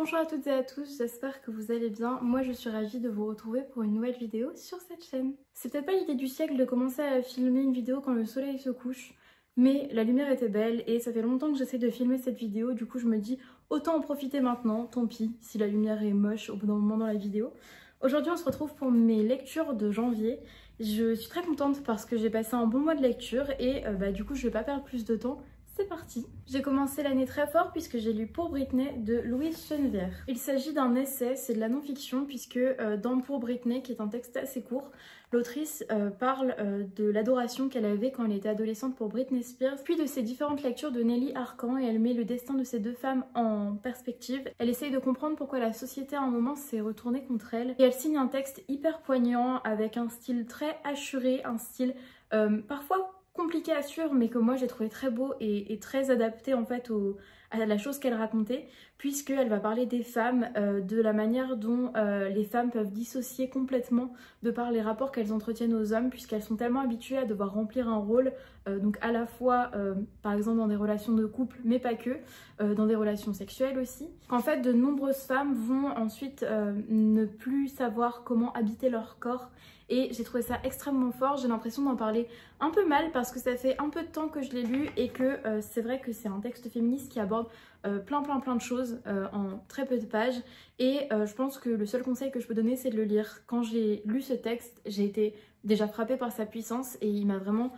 Bonjour à toutes et à tous, j'espère que vous allez bien. Moi je suis ravie de vous retrouver pour une nouvelle vidéo sur cette chaîne. C'est peut-être pas l'idée du siècle de commencer à filmer une vidéo quand le soleil se couche, mais la lumière était belle et ça fait longtemps que j'essaie de filmer cette vidéo, du coup je me dis autant en profiter maintenant, tant pis si la lumière est moche au bout d'un moment dans la vidéo. Aujourd'hui on se retrouve pour mes lectures de janvier. Je suis très contente parce que j'ai passé un bon mois de lecture et du coup je vais pas perdre plus de temps. C'est parti! J'ai commencé l'année très fort puisque j'ai lu Pour Britney de Louise Chenevière. Il s'agit d'un essai, c'est de la non-fiction puisque dans Pour Britney, qui est un texte assez court, l'autrice parle de l'adoration qu'elle avait quand elle était adolescente pour Britney Spears, puis de ses différentes lectures de Nelly Arcan et elle met le destin de ces deux femmes en perspective. Elle essaye de comprendre pourquoi la société à un moment s'est retournée contre elle et elle signe un texte hyper poignant avec un style très assuré, un style parfois compliqué à suivre mais que moi j'ai trouvé très beau et très adapté en fait à la chose qu'elle racontait, puisqu'elle va parler des femmes, de la manière dont les femmes peuvent dissocier complètement de par les rapports qu'elles entretiennent aux hommes, puisqu'elles sont tellement habituées à devoir remplir un rôle, donc à la fois par exemple dans des relations de couple mais pas que, dans des relations sexuelles aussi, qu'en fait de nombreuses femmes vont ensuite ne plus savoir comment habiter leur corps. Et j'ai trouvé ça extrêmement fort, j'ai l'impression d'en parler un peu mal parce que ça fait un peu de temps que je l'ai lu et que c'est vrai que c'est un texte féministe qui aborde plein de choses en très peu de pages et je pense que le seul conseil que je peux donner c'est de le lire. Quand j'ai lu ce texte, j'ai été déjà frappée par sa puissance et il m'a vraiment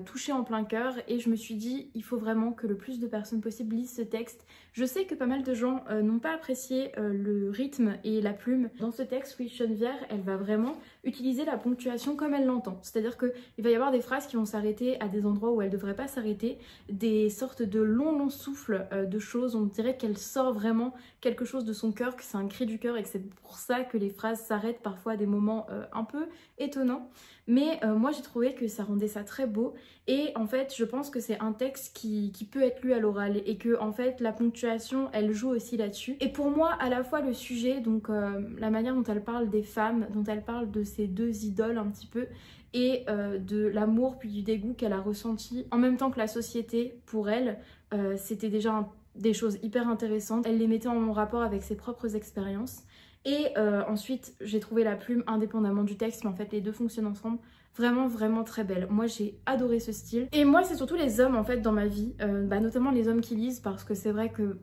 touchée en plein cœur et je me suis dit il faut vraiment que le plus de personnes possible lisent ce texte. Je sais que pas mal de gens n'ont pas apprécié le rythme et la plume. Dans ce texte, Louise Chenevière, elle va vraiment utiliser la ponctuation comme elle l'entend. C'est-à-dire qu'il va y avoir des phrases qui vont s'arrêter à des endroits où elles ne devraient pas s'arrêter, des sortes de longs souffles de choses. On dirait qu'elle sort vraiment quelque chose de son cœur, que c'est un cri du cœur et que c'est pour ça que les phrases s'arrêtent parfois à des moments un peu étonnants. Mais moi j'ai trouvé que ça rendait ça très beau et en fait je pense que c'est un texte qui peut être lu à l'oral et que en fait la ponctuation elle joue aussi là-dessus. Et pour moi à la fois le sujet, donc la manière dont elle parle des femmes, dont elle parle de ces deux idoles un petit peu et de l'amour puis du dégoût qu'elle a ressenti en même temps que la société pour elle, c'était déjà des choses hyper intéressantes. Elle les mettait en rapport avec ses propres expériences. Et ensuite j'ai trouvé la plume indépendamment du texte, mais en fait les deux fonctionnent ensemble, vraiment très belle. Moi j'ai adoré ce style. Et moi c'est surtout les hommes en fait dans ma vie, notamment les hommes qui lisent, parce que c'est vrai que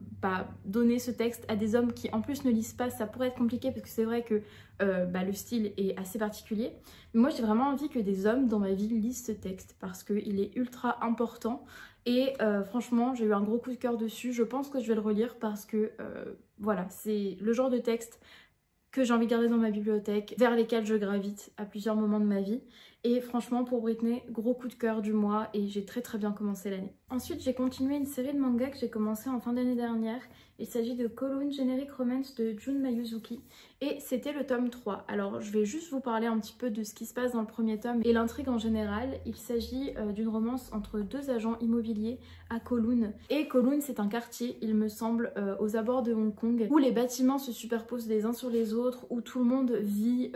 donner ce texte à des hommes qui en plus ne lisent pas, ça pourrait être compliqué parce que c'est vrai que le style est assez particulier. Mais moi j'ai vraiment envie que des hommes dans ma vie lisent ce texte parce qu'il est ultra important. Et franchement j'ai eu un gros coup de cœur dessus, je pense que je vais le relire parce que voilà, c'est le genre de texte que j'ai envie de garder dans ma bibliothèque, vers lesquels je gravite à plusieurs moments de ma vie. Et franchement pour Britney, gros coup de cœur du mois et j'ai très bien commencé l'année. Ensuite j'ai continué une série de mangas que j'ai commencé en fin d'année dernière. Il s'agit de Kowloon Generic Romance de Jun Mayuzuki et c'était le tome 3. Alors je vais juste vous parler un petit peu de ce qui se passe dans le premier tome et l'intrigue en général. Il s'agit d'une romance entre deux agents immobiliers à Kowloon. Et Kowloon c'est un quartier, il me semble, aux abords de Hong Kong, où les bâtiments se superposent les uns sur les autres, où tout le monde vit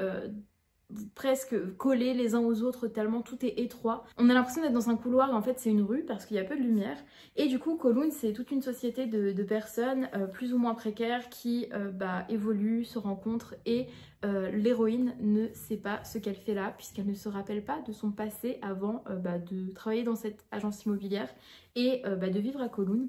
presque collés les uns aux autres tellement tout est étroit. On a l'impression d'être dans un couloir et en fait c'est une rue parce qu'il y a peu de lumière. Et du coup Kowloon c'est toute une société de personnes plus ou moins précaires qui évoluent, se rencontrent et l'héroïne ne sait pas ce qu'elle fait là puisqu'elle ne se rappelle pas de son passé avant de travailler dans cette agence immobilière et de vivre à Kowloon.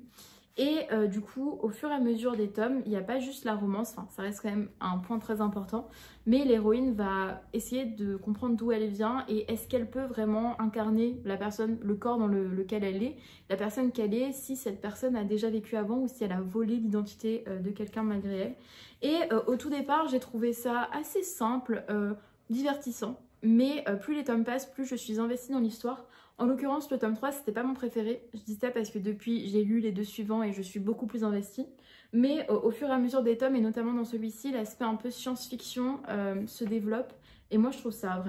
Et du coup, au fur et à mesure des tomes, il n'y a pas juste la romance, enfin ça reste quand même un point très important, mais l'héroïne va essayer de comprendre d'où elle vient et est-ce qu'elle peut vraiment incarner la personne, le corps dans lequel elle est, la personne qu'elle est, si cette personne a déjà vécu avant ou si elle a volé l'identité de quelqu'un malgré elle. Et au tout départ, j'ai trouvé ça assez simple, divertissant, mais plus les tomes passent, plus je suis investie dans l'histoire. En l'occurrence, le tome 3, c'était pas mon préféré. Je dis ça parce que depuis, j'ai lu les deux suivants et je suis beaucoup plus investie. Mais au fur et à mesure des tomes, et notamment dans celui-ci, l'aspect un peu science-fiction se développe. Et moi, je trouve ça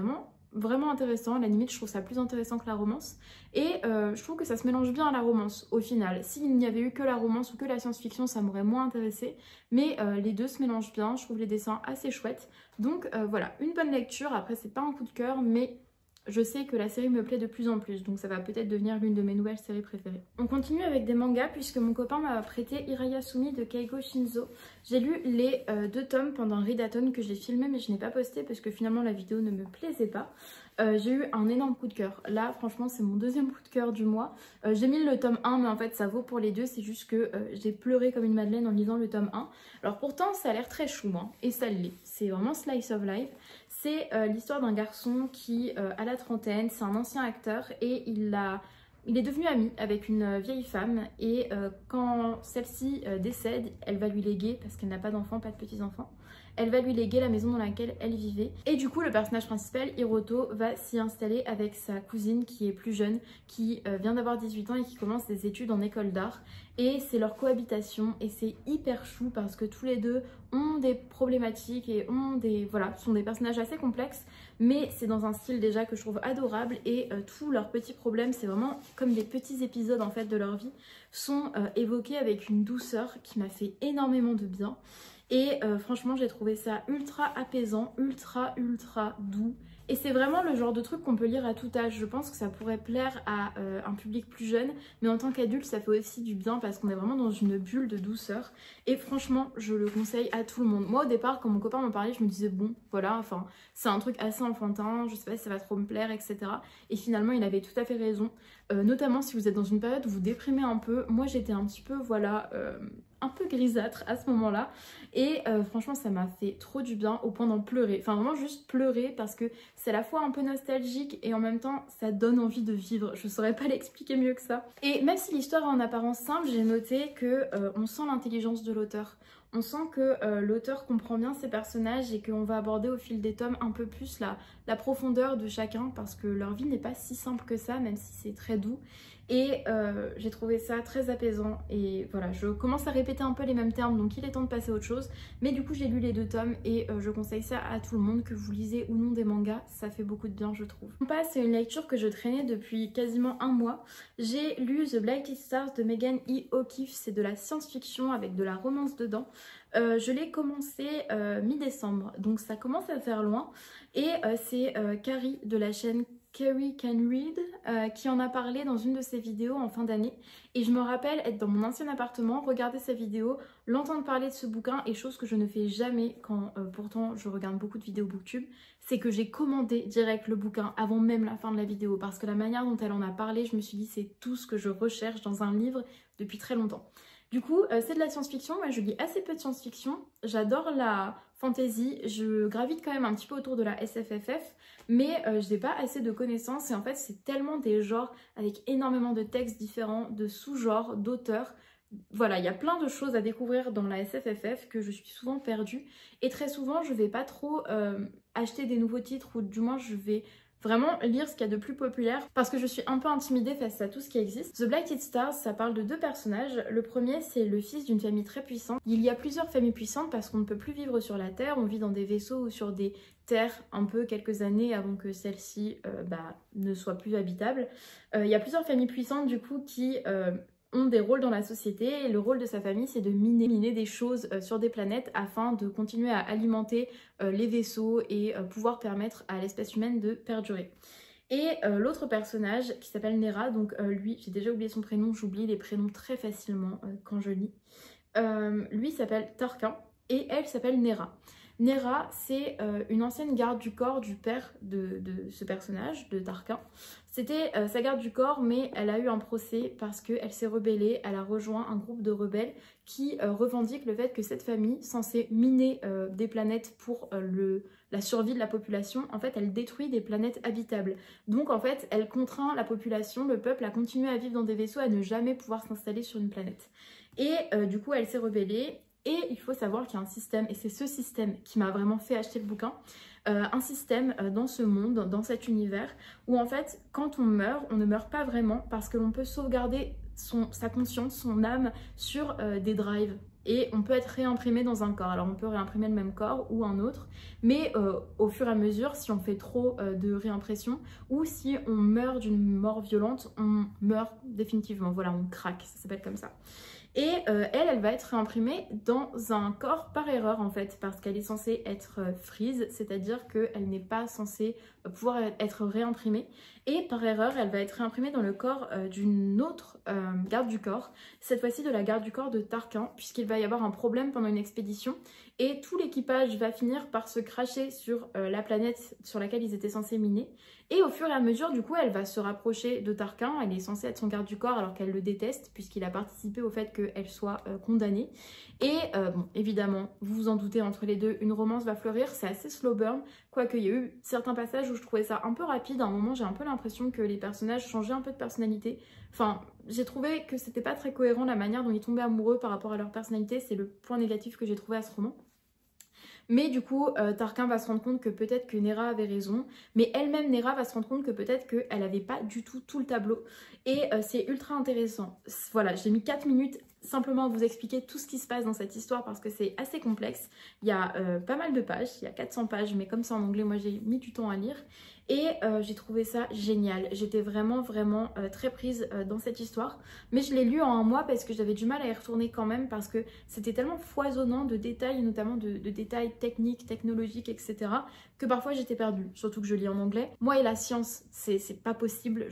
vraiment intéressant. À la limite, je trouve ça plus intéressant que la romance. Et je trouve que ça se mélange bien à la romance, au final. S'il n'y avait eu que la romance ou que la science-fiction, ça m'aurait moins intéressée. Mais les deux se mélangent bien. Je trouve les dessins assez chouettes. Donc voilà, une bonne lecture. Après, c'est pas un coup de cœur, mais je sais que la série me plaît de plus en plus, donc ça va peut-être devenir l'une de mes nouvelles séries préférées. On continue avec des mangas puisque mon copain m'a prêté Irayasumi de Keigo Shinzo. J'ai lu les 2 tomes pendant un readathon que j'ai filmé mais je n'ai pas posté parce que finalement la vidéo ne me plaisait pas. J'ai eu un énorme coup de cœur. Là franchement c'est mon 2e coup de cœur du mois. J'ai mis le tome 1 mais en fait ça vaut pour les deux, c'est juste que j'ai pleuré comme une madeleine en lisant le tome 1. Alors pourtant ça a l'air très chou hein, et ça l'est. C'est vraiment slice of life. C'est l'histoire d'un garçon qui a la trentaine, c'est un ancien acteur et il est devenu ami avec une vieille femme et quand celle-ci décède, elle va lui léguer, parce qu'elle n'a pas d'enfants, pas de petits-enfants, elle va lui léguer la maison dans laquelle elle vivait. Et du coup, le personnage principal, Hiroto, va s'y installer avec sa cousine qui est plus jeune, qui vient d'avoir 18 ans et qui commence des études en école d'art. Et c'est leur cohabitation et c'est hyper chou parce que tous les deux ont des problématiques et sont des personnages assez complexes, mais c'est dans un style déjà que je trouve adorable et tous leurs petits problèmes, c'est vraiment comme des petits épisodes en fait de leur vie, sont évoqués avec une douceur qui m'a fait énormément de bien. Et franchement j'ai trouvé ça ultra apaisant, ultra doux. Et c'est vraiment le genre de truc qu'on peut lire à tout âge. Je pense que ça pourrait plaire à un public plus jeune, mais en tant qu'adulte ça fait aussi du bien parce qu'on est vraiment dans une bulle de douceur. Et franchement je le conseille à tout le monde. Moi au départ quand mon copain m'en parlait je me disais bon voilà, enfin c'est un truc assez enfantin, je sais pas si ça va trop me plaire etc. Et finalement il avait tout à fait raison, notamment si vous êtes dans une période où vous déprimez un peu. Moi j'étais un petit peu voilà... un peu grisâtre à ce moment-là et franchement ça m'a fait trop du bien au point d'en pleurer, enfin vraiment juste pleurer parce que c'est à la fois un peu nostalgique et en même temps ça donne envie de vivre, je saurais pas l'expliquer mieux que ça. Et même si l'histoire est en apparence simple, j'ai noté que on sent l'intelligence de l'auteur. On sent que l'auteur comprend bien ses personnages et qu'on va aborder au fil des tomes un peu plus la profondeur de chacun parce que leur vie n'est pas si simple que ça, même si c'est très doux. Et j'ai trouvé ça très apaisant et voilà, je commence à répéter un peu les mêmes termes donc il est temps de passer à autre chose. Mais du coup j'ai lu les 2 tomes et je conseille ça à tout le monde, que vous lisez ou non des mangas, ça fait beaucoup de bien je trouve. On passe à une lecture que je traînais depuis quasiment un mois. J'ai lu The Blighted Stars de Megan E. O'Keeffe, c'est de la science-fiction avec de la romance dedans. Je l'ai commencé mi-décembre donc ça commence à faire loin et c'est Carrie de la chaîne Carrie Can Read qui en a parlé dans une de ses vidéos en fin d'année et je me rappelle être dans mon ancien appartement, regarder sa vidéo, l'entendre parler de ce bouquin et chose que je ne fais jamais quand pourtant je regarde beaucoup de vidéos booktube, c'est que j'ai commandé direct le bouquin avant même la fin de la vidéo parce que la manière dont elle en a parlé, je me suis dit c'est tout ce que je recherche dans un livre depuis très longtemps. Du coup, c'est de la science-fiction, moi je lis assez peu de science-fiction, j'adore la fantasy, je gravite quand même un petit peu autour de la SFFF, mais je n'ai pas assez de connaissances et en fait c'est tellement des genres avec énormément de textes différents, de sous-genres, d'auteurs. Voilà, il y a plein de choses à découvrir dans la SFFF que je suis souvent perdue et très souvent je vais pas trop acheter des nouveaux titres ou du moins je vais vraiment lire ce qu'il y a de plus populaire parce que je suis un peu intimidée face à tout ce qui existe. The Blighted Stars, ça parle de 2 personnages. Le premier, c'est le fils d'une famille très puissante. Il y a plusieurs familles puissantes parce qu'on ne peut plus vivre sur la Terre. On vit dans des vaisseaux ou sur des terres un peu quelques années avant que celle-ci ne soit plus habitable. Il y a plusieurs familles puissantes du coup qui... ont des rôles dans la société et le rôle de sa famille c'est de miner des choses sur des planètes afin de continuer à alimenter les vaisseaux et pouvoir permettre à l'espèce humaine de perdurer. Et l'autre personnage qui s'appelle Nera, donc lui j'ai déjà oublié son prénom, j'oublie les prénoms très facilement quand je lis. Lui s'appelle Tarquin et elle s'appelle Nera. Nera, c'est une ancienne garde du corps du père de ce personnage, de Tarquin. C'était sa garde du corps, mais elle a eu un procès parce qu'elle s'est rebellée. Elle a rejoint un groupe de rebelles qui revendique le fait que cette famille, censée miner des planètes pour la survie de la population, en fait, elle détruit des planètes habitables. Donc, en fait, elle contraint la population, le peuple, à continuer à vivre dans des vaisseaux, à ne jamais pouvoir s'installer sur une planète. Et du coup, elle s'est rebellée. Et il faut savoir qu'il y a un système, et c'est ce système qui m'a vraiment fait acheter le bouquin, un système dans ce monde, dans cet univers, où en fait, quand on meurt, on ne meurt pas vraiment parce que l'on peut sauvegarder sa conscience, son âme sur des drives. Et on peut être réimprimé dans un corps. Alors on peut réimprimer le même corps ou un autre, mais au fur et à mesure, si on fait trop de réimpression ou si on meurt d'une mort violente, on meurt définitivement. Voilà, on craque, ça s'appelle comme ça. Et elle va être réimprimée dans un corps par erreur en fait, parce qu'elle est censée être freeze, c'est-à-dire qu'elle n'est pas censée pouvoir être réimprimée. Et par erreur, elle va être réimprimée dans le corps d'une autre garde du corps, cette fois-ci de la garde du corps de Tarquin, puisqu'il va y avoir un problème pendant une expédition et tout l'équipage va finir par se cracher sur la planète sur laquelle ils étaient censés miner. Et au fur et à mesure, du coup, elle va se rapprocher de Tarquin. Elle est censée être son garde du corps alors qu'elle le déteste puisqu'il a participé au fait qu'elle soit condamnée. Et bon, évidemment, vous vous en doutez, entre les deux, une romance va fleurir. C'est assez slow burn, quoique il y a eu certains passages où je trouvais ça un peu rapide. À un moment, j'ai un peu l'impression que les personnages changeaient un peu de personnalité. Enfin, j'ai trouvé que c'était pas très cohérent la manière dont ils tombaient amoureux par rapport à leur personnalité. C'est le point négatif que j'ai trouvé à ce roman. Mais du coup, Tarquin va se rendre compte que peut-être que Néra avait raison, mais elle-même, Néra, va se rendre compte que peut-être qu'elle n'avait pas du tout le tableau. Et c'est ultra intéressant. Voilà, j'ai mis 4 minutes simplement à vous expliquer tout ce qui se passe dans cette histoire parce que c'est assez complexe. Il y a pas mal de pages, il y a 400 pages, mais comme c'est en anglais, moi j'ai mis du temps à lire. Et j'ai trouvé ça génial. J'étais vraiment très prise dans cette histoire. Mais je l'ai lu en un mois parce que j'avais du mal à y retourner quand même parce que c'était tellement foisonnant de détails, notamment de détails techniques, technologiques, etc. que parfois j'étais perdue, surtout que je lis en anglais. Moi et la science, c'est pas possible.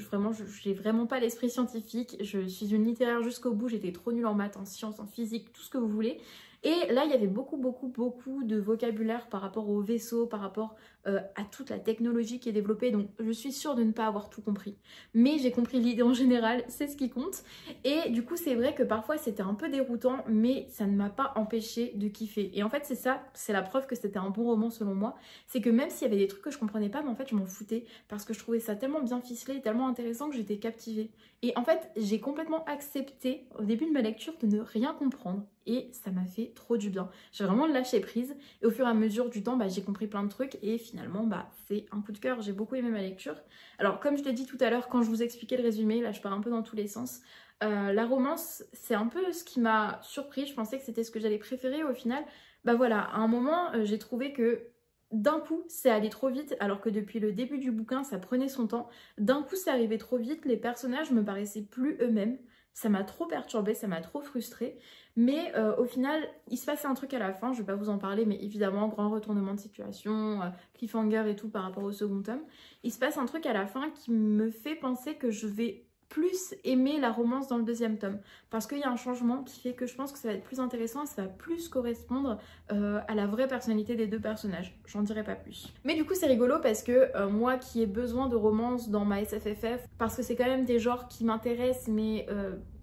J'ai vraiment pas l'esprit scientifique. Je suis une littéraire jusqu'au bout. J'étais trop nulle en maths, en sciences, en physique, tout ce que vous voulez. Et là, il y avait beaucoup de vocabulaire par rapport au vaisseau, par rapport à toute la technologie qui est développée. Donc, je suis sûre de ne pas avoir tout compris. Mais j'ai compris l'idée en général, c'est ce qui compte. Et du coup, c'est vrai que parfois, c'était un peu déroutant, mais ça ne m'a pas empêché de kiffer. Et en fait, c'est ça, c'est la preuve que c'était un bon roman selon moi. C'est que même s'il y avait des trucs que je comprenais pas, mais en fait, je m'en foutais. Parce que je trouvais ça tellement bien ficelé, tellement intéressant que j'étais captivée. Et en fait, j'ai complètement accepté au début de ma lecture de ne rien comprendre. Et ça m'a fait trop du bien. J'ai vraiment lâché prise et au fur et à mesure du temps, j'ai compris plein de trucs et finalement, c'est un coup de cœur. J'ai beaucoup aimé ma lecture. Alors, comme je l'ai dit tout à l'heure, quand je vous expliquais le résumé, là je pars un peu dans tous les sens. La romance, c'est un peu ce qui m'a surpris. Je pensais que c'était ce que j'allais préférer. Au final, voilà, à un moment, j'ai trouvé que d'un coup, c'est allé trop vite, alors que depuis le début du bouquin, ça prenait son temps. D'un coup, c'est arrivé trop vite, les personnages me paraissaient plus eux-mêmes. Ça m'a trop perturbée, ça m'a trop frustrée. Mais au final, il se passait un truc à la fin, je vais pas vous en parler, mais évidemment, grand retournement de situation, cliffhanger et tout par rapport au second tome. Il se passe un truc à la fin qui me fait penser que je vais plus aimer la romance dans le deuxième tome. Parce qu'il y a un changement qui fait que je pense que ça va être plus intéressant, ça va plus correspondre à la vraie personnalité des deux personnages. J'en dirai pas plus. Mais du coup c'est rigolo parce que moi qui ai besoin de romance dans ma SFFF, parce que c'est quand même des genres qui m'intéressent mais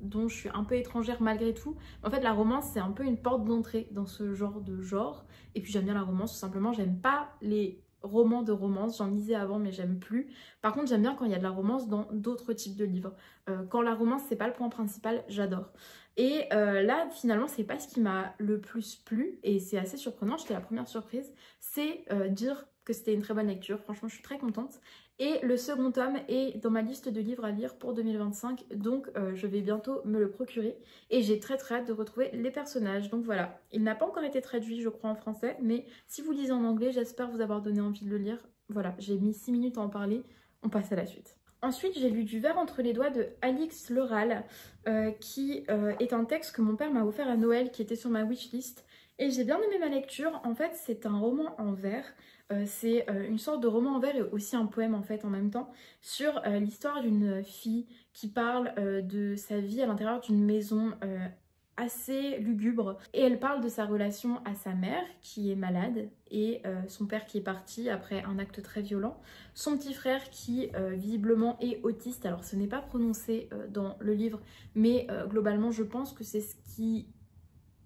dont je suis un peu étrangère malgré tout, en fait la romance c'est un peu une porte d'entrée dans ce genre de genre. Et puis j'aime bien la romance tout simplement, j'aime pas les romans de romance, j'en lisais avant mais j'aime plus. Par contre j'aime bien quand il y a de la romance dans d'autres types de livres. Quand la romance c'est pas le point principal, j'adore. Et là finalement c'est pas ce qui m'a le plus plu et c'est assez surprenant, j'étais la première surprise, c'est dire que c'était une très bonne lecture, franchement je suis très contente. Et le second tome est dans ma liste de livres à lire pour 2025, donc je vais bientôt me le procurer. Et j'ai très hâte de retrouver les personnages, donc voilà. Il n'a pas encore été traduit je crois en français, mais si vous lisez en anglais, j'espère vous avoir donné envie de le lire. Voilà, j'ai mis 6 minutes à en parler, on passe à la suite. Ensuite, j'ai lu Du verre entre les doigts de Alix Leral, qui est un texte que mon père m'a offert à Noël, qui était sur ma wishlist. Et j'ai bien aimé ma lecture. En fait, c'est un roman en vers. C'est une sorte de roman en vers et aussi un poème en fait en même temps sur l'histoire d'une fille qui parle de sa vie à l'intérieur d'une maison assez lugubre. Et elle parle de sa relation à sa mère qui est malade et son père qui est parti après un acte très violent. Son petit frère qui visiblement est autiste, alors ce n'est pas prononcé dans le livre mais globalement je pense que c'est ce qui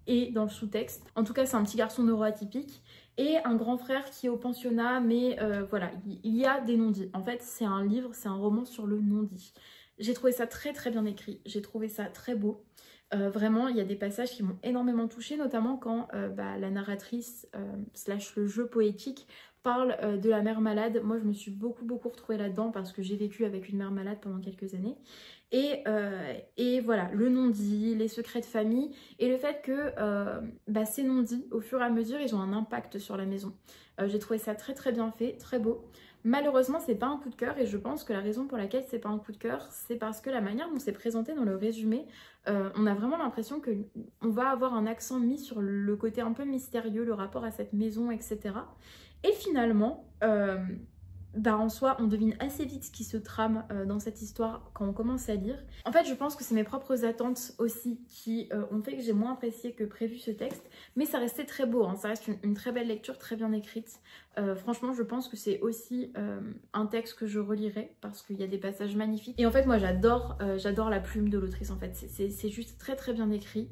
est dans le sous-texte. En tout cas c'est un petit garçon neuroatypique. Et un grand frère qui est au pensionnat mais voilà, il y a des non-dits. En fait c'est un livre, c'est un roman sur le non-dit. J'ai trouvé ça très bien écrit, j'ai trouvé ça très beau. Vraiment, il y a des passages qui m'ont énormément touchée, notamment quand la narratrice slash le jeu poétique parle de la mère malade. Moi je me suis beaucoup retrouvée là-dedans parce que j'ai vécu avec une mère malade pendant quelques années. Et voilà, le non-dit, les secrets de famille et le fait que ces non-dits, au fur et à mesure, ils ont un impact sur la maison. J'ai trouvé ça très bien fait, très beau. Malheureusement, c'est pas un coup de cœur et je pense que la raison pour laquelle c'est pas un coup de cœur, c'est parce que la manière dont c'est présenté dans le résumé, on a vraiment l'impression qu'on va avoir un accent mis sur le côté un peu mystérieux, le rapport à cette maison, etc. Et finalement, en soi, on devine assez vite ce qui se trame dans cette histoire quand on commence à lire. En fait, je pense que c'est mes propres attentes aussi qui ont fait que j'ai moins apprécié que prévu ce texte. Mais ça restait très beau, hein. Ça reste une très belle lecture, très bien écrite. Franchement, je pense que c'est aussi un texte que je relirai parce qu'il y a des passages magnifiques. Et en fait, moi, j'adore la plume de l'autrice, en fait. C'est juste très bien écrit.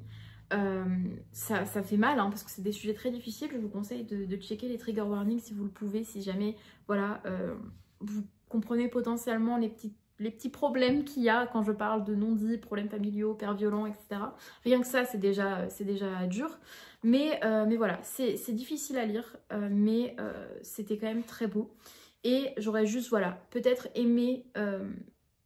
Ça fait mal hein, parce que c'est des sujets très difficiles. Je vous conseille de checker les trigger warnings si vous le pouvez, si jamais voilà, vous comprenez potentiellement les petits problèmes qu'il y a quand je parle de non-dits, problèmes familiaux, pères violents, etc. Rien que ça, c'est déjà dur. Mais voilà, c'est difficile à lire, mais c'était quand même très beau. Et j'aurais juste, voilà, peut-être aimé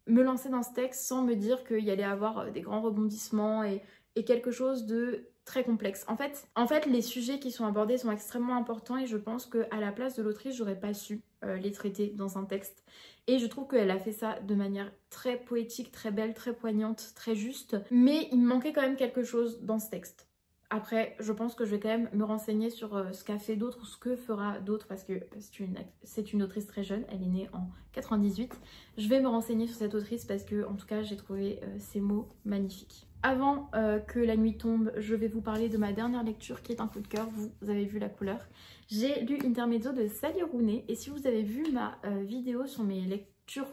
me lancer dans ce texte sans me dire qu'il y allait avoir des grands rebondissements et quelque chose de très complexe. En fait, les sujets qui sont abordés sont extrêmement importants et je pense qu'à la place de l'autrice, j'aurais pas su les traiter dans un texte. Et je trouve qu'elle a fait ça de manière très poétique, très belle, très poignante, très juste. Mais il me manquait quand même quelque chose dans ce texte. Après, je pense que je vais quand même me renseigner sur ce qu'a fait d'autres ou ce que fera d'autres parce que c'est une autrice très jeune, elle est née en 98. Je vais me renseigner sur cette autrice parce que, en tout cas, j'ai trouvé ses mots magnifiques. Avant que la nuit tombe, je vais vous parler de ma dernière lecture qui est un coup de cœur, vous avez vu la couleur. J'ai lu Intermezzo de Sally Rooney et si vous avez vu ma vidéo sur mes lectures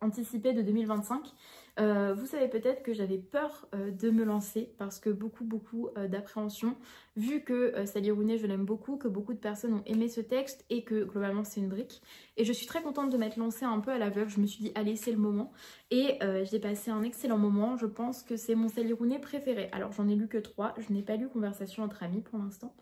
anticipées de 2025, vous savez peut-être que j'avais peur de me lancer parce que beaucoup d'appréhension vu que Sally Rooney je l'aime beaucoup, que beaucoup de personnes ont aimé ce texte et que globalement c'est une brique et je suis très contente de m'être lancée un peu à l'aveugle. Je me suis dit allez c'est le moment et j'ai passé un excellent moment. Je pense que c'est mon Sally Rooney préféré. Alors j'en ai lu que 3, je n'ai pas lu Conversation entre amis pour l'instant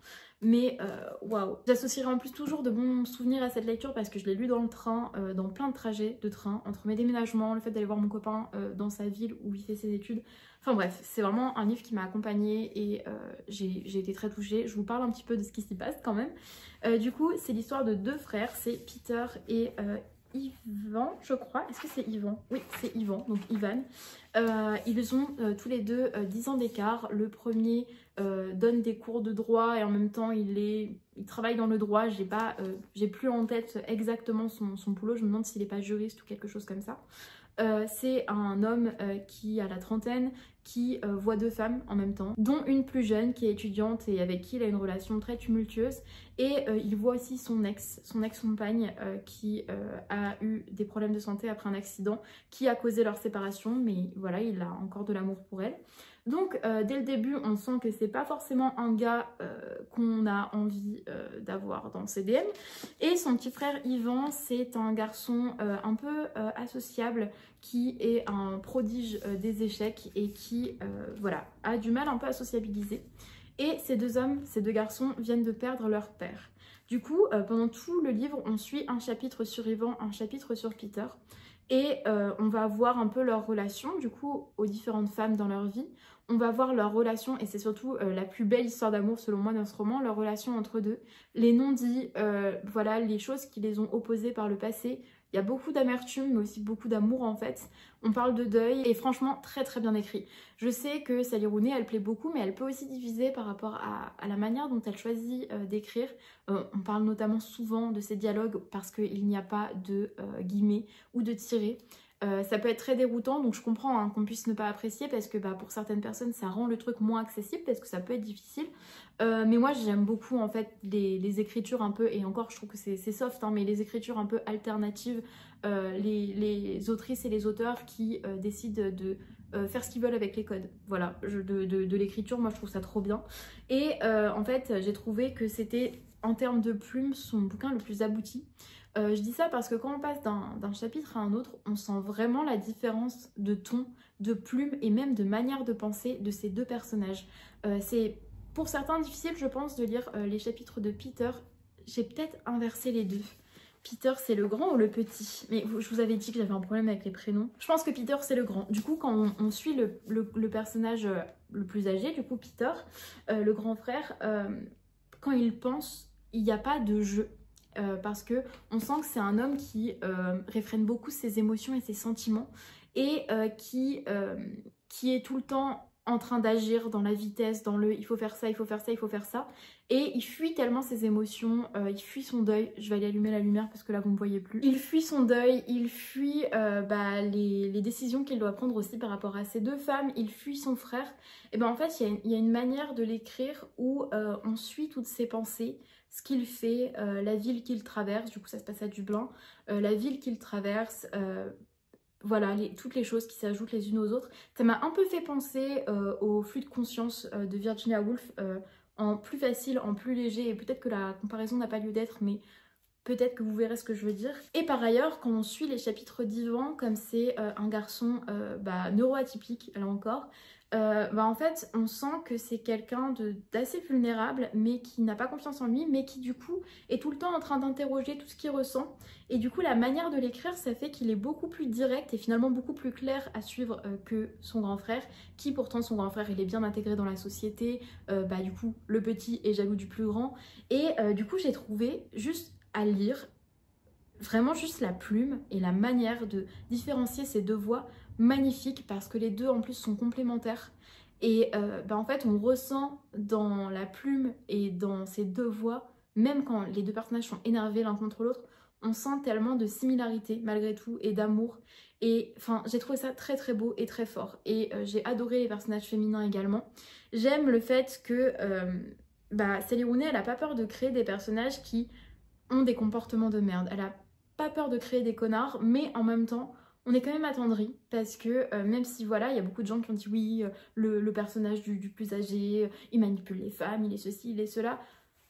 mais waouh. J'associerai en plus toujours de bons souvenirs à cette lecture parce que je l'ai lu dans le train, dans plein de trajets de train, entre mes déménagements, le fait d'aller voir mon copain dans sa ville où il fait ses études. Enfin bref, c'est vraiment un livre qui m'a accompagnée et j'ai été très touchée. Je vous parle un petit peu de ce qui s'y passe quand même. Du coup, c'est l'histoire de 2 frères, c'est Peter et Ivan, je crois. Est-ce que c'est Ivan? Oui, c'est Ivan, donc Ivan. Ils ont tous les deux 10 ans d'écart. Le premier donne des cours de droit et en même temps il travaille dans le droit. J'ai plus en tête exactement son boulot. Je me demande s'il n'est pas juriste ou quelque chose comme ça. C'est un homme qui a la trentaine, qui voit 2 femmes en même temps, dont une plus jeune qui est étudiante et avec qui il a une relation très tumultueuse. Et il voit aussi son ex-compagne qui a eu des problèmes de santé après un accident qui a causé leur séparation, mais voilà, il a encore de l'amour pour elle. Donc dès le début, on sent que c'est pas forcément un gars qu'on a envie d'avoir dans ses DM. Et son petit frère Ivan, c'est un garçon un peu associable qui est un prodige des échecs et qui voilà, a du mal un peu à sociabiliser. Et ces 2 hommes, ces 2 garçons viennent de perdre leur père. Du coup, pendant tout le livre, on suit un chapitre sur Ivan, un chapitre sur Peter. Et on va voir un peu leur relation, du coup, aux différentes femmes dans leur vie. On va voir leur relation, et c'est surtout la plus belle histoire d'amour selon moi dans ce roman, leur relation entre 2. Les non-dits, voilà, les choses qui les ont opposés par le passé. Il y a beaucoup d'amertume, mais aussi beaucoup d'amour en fait. On parle de deuil, et franchement, très bien écrit. Je sais que Sally Rooney, elle plaît beaucoup, mais elle peut aussi diviser par rapport à la manière dont elle choisit d'écrire. On parle notamment souvent de ses dialogues, parce qu'il n'y a pas de guillemets ou de tirets. Ça peut être très déroutant, donc je comprends hein, qu'on puisse ne pas apprécier parce que pour certaines personnes ça rend le truc moins accessible parce que ça peut être difficile. Mais moi j'aime beaucoup en fait les écritures un peu, et encore je trouve que c'est soft, hein, mais les écritures un peu alternatives, les autrices et les auteurs qui décident de faire ce qu'ils veulent avec les codes. Voilà, de l'écriture, moi je trouve ça trop bien. Et en fait j'ai trouvé que c'était en termes de plume son bouquin le plus abouti. Je dis ça parce que quand on passe d'un chapitre à un autre, on sent vraiment la différence de ton, de plume et même de manière de penser de ces 2 personnages. C'est pour certains difficile, je pense, de lire les chapitres de Peter. j'ai peut-être inversé les deux. Peter c'est le grand ou le petit? Mais je vous avais dit que j'avais un problème avec les prénoms. Je pense que Peter c'est le grand. Du coup quand on suit le personnage le plus âgé, du coup Peter, le grand frère, quand il pense, il n'y a pas de jeu. Parce que on sent que c'est un homme qui réfrène beaucoup ses émotions et ses sentiments et qui est tout le temps en train d'agir dans la vitesse, dans le il faut faire ça, il faut faire ça, il faut faire ça. Et il fuit tellement ses émotions, il fuit son deuil. Je vais aller allumer la lumière parce que là vous ne me voyez plus. Il fuit son deuil, il fuit les décisions qu'il doit prendre aussi par rapport à ses deux femmes, il fuit son frère. Et ben en fait il y a une manière de l'écrire où on suit toutes ses pensées, ce qu'il fait, la ville qu'il traverse, du coup ça se passe à Dublin, la ville qu'il traverse, voilà, toutes les choses qui s'ajoutent les unes aux autres. Ça m'a un peu fait penser au flux de conscience de Virginia Woolf, en plus facile, en plus léger, et peut-être que la comparaison n'a pas lieu d'être, mais peut-être que vous verrez ce que je veux dire. Et par ailleurs, quand on suit les chapitres d'Ivan, comme c'est un garçon neuroatypique, là encore, en fait on sent que c'est quelqu'un d'assez vulnérable mais qui n'a pas confiance en lui, mais qui du coup est tout le temps en train d'interroger tout ce qu'il ressent, et du coup la manière de l'écrire ça fait qu'il est beaucoup plus direct et finalement beaucoup plus clair à suivre que son grand frère, qui pourtant son grand frère il est bien intégré dans la société, du coup le petit est jaloux du plus grand, et du coup j'ai trouvé juste à lire vraiment juste la plume et la manière de différencier ces deux voix magnifique, parce que les deux en plus sont complémentaires, et en fait on ressent dans la plume et dans ces deux voix, même quand les deux personnages sont énervés l'un contre l'autre, on sent tellement de similarité malgré tout et d'amour, et enfin j'ai trouvé ça très très beau et très fort, et j'ai adoré les personnages féminins également. J'aime le fait que Sally Rooney elle a pas peur de créer des personnages qui ont des comportements de merde, elle a pas peur de créer des connards, mais en même temps on est quand même attendri, parce que même si voilà, il y a beaucoup de gens qui ont dit oui, le personnage du plus âgé, il manipule les femmes, il est ceci, il est cela.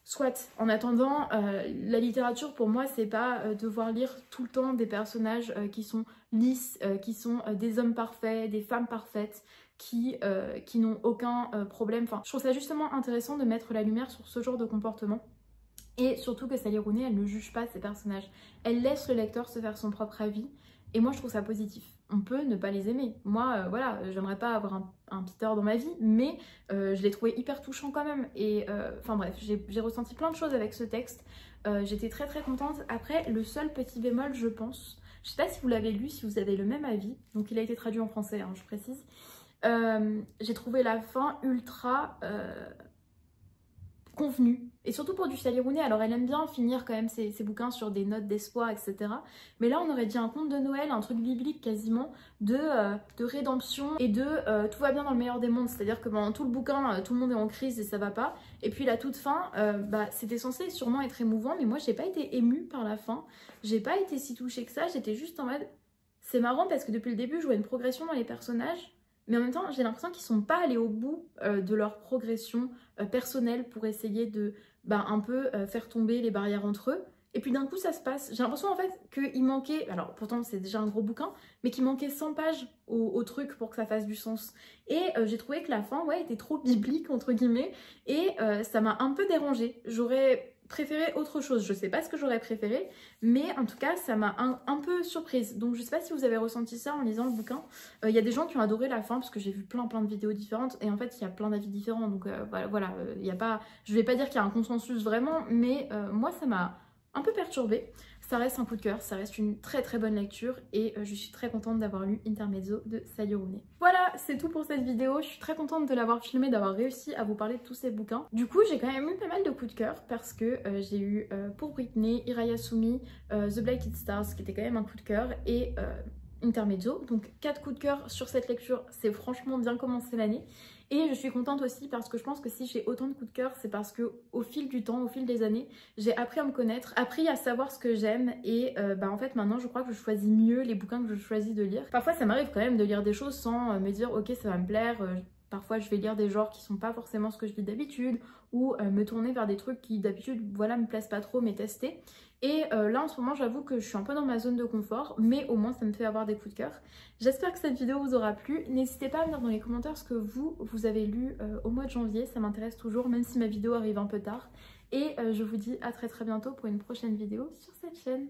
Soit, en attendant, la littérature pour moi c'est pas devoir lire tout le temps des personnages qui sont lisses, qui sont des hommes parfaits, des femmes parfaites, qui n'ont aucun problème. Enfin, je trouve ça justement intéressant de mettre la lumière sur ce genre de comportement. Et surtout que Sally Rooney, elle ne juge pas ses personnages. Elle laisse le lecteur se faire son propre avis. Et moi, je trouve ça positif. On peut ne pas les aimer. Moi, voilà, j'aimerais pas avoir un Peter dans ma vie, mais je l'ai trouvé hyper touchant quand même. Et enfin bref, j'ai ressenti plein de choses avec ce texte. J'étais très très contente. Après, le seul petit bémol, je pense, je sais pas si vous l'avez lu, si vous avez le même avis, donc il a été traduit en français, hein, je précise. J'ai trouvé la fin ultra convenue, et surtout pour du Sally Rooney. Alors elle aime bien finir quand même ses bouquins sur des notes d'espoir, etc. Mais là on aurait dit un conte de Noël, un truc biblique quasiment, de rédemption et de tout va bien dans le meilleur des mondes. C'est-à-dire que pendant tout le bouquin, tout le monde est en crise et ça va pas. Et puis la toute fin, c'était censé sûrement être émouvant, mais moi j'ai pas été émue par la fin. J'ai pas été si touchée que ça, j'étais juste en mode... C'est marrant parce que depuis le début je vois une progression dans les personnages, mais en même temps j'ai l'impression qu'ils sont pas allés au bout de leur progression personnelle pour essayer de un peu faire tomber les barrières entre eux. Et puis d'un coup ça se passe. J'ai l'impression en fait qu'il manquait, alors pourtant c'est déjà un gros bouquin, mais qu'il manquait 100 pages au truc pour que ça fasse du sens. Et j'ai trouvé que la fin était trop biblique entre guillemets, et ça m'a un peu dérangée. J'aurais préféré autre chose, je sais pas ce que j'aurais préféré, mais en tout cas ça m'a un peu surprise. Donc je sais pas si vous avez ressenti ça en lisant le bouquin. Il y a des gens qui ont adoré la fin, parce que j'ai vu plein de vidéos différentes, et en fait il y a plein d'avis différents, donc voilà, y a pas, je vais pas dire qu'il y a un consensus vraiment, mais moi ça m'a un peu perturbée. Ça reste un coup de cœur, ça reste une très très bonne lecture, et je suis très contente d'avoir lu Intermezzo de Sally Rooney. Voilà, c'est tout pour cette vidéo. Je suis très contente de l'avoir filmée, d'avoir réussi à vous parler de tous ces bouquins. Du coup, j'ai quand même eu pas mal de coups de cœur, parce que j'ai eu Pour Britney, Irayasumi, The Blighted Stars, qui était quand même un coup de cœur, et Intermezzo. Donc 4 coups de cœur sur cette lecture, c'est franchement bien commencé l'année. Et je suis contente aussi parce que je pense que si j'ai autant de coups de cœur, c'est parce que au fil du temps, au fil des années, j'ai appris à me connaître, appris à savoir ce que j'aime, et en fait maintenant je crois que je choisis mieux les bouquins que je choisis de lire. Parfois ça m'arrive quand même de lire des choses sans me dire ok ça va me plaire. Parfois je vais lire des genres qui sont pas forcément ce que je lis d'habitude, ou me tourner vers des trucs qui d'habitude voilà me plaisent pas trop, mais tester. Et là en ce moment j'avoue que je suis un peu dans ma zone de confort, mais au moins ça me fait avoir des coups de cœur. J'espère que cette vidéo vous aura plu. N'hésitez pas à me dire dans les commentaires ce que vous avez lu au mois de janvier, ça m'intéresse toujours, même si ma vidéo arrive un peu tard. Et je vous dis à très bientôt pour une prochaine vidéo sur cette chaîne.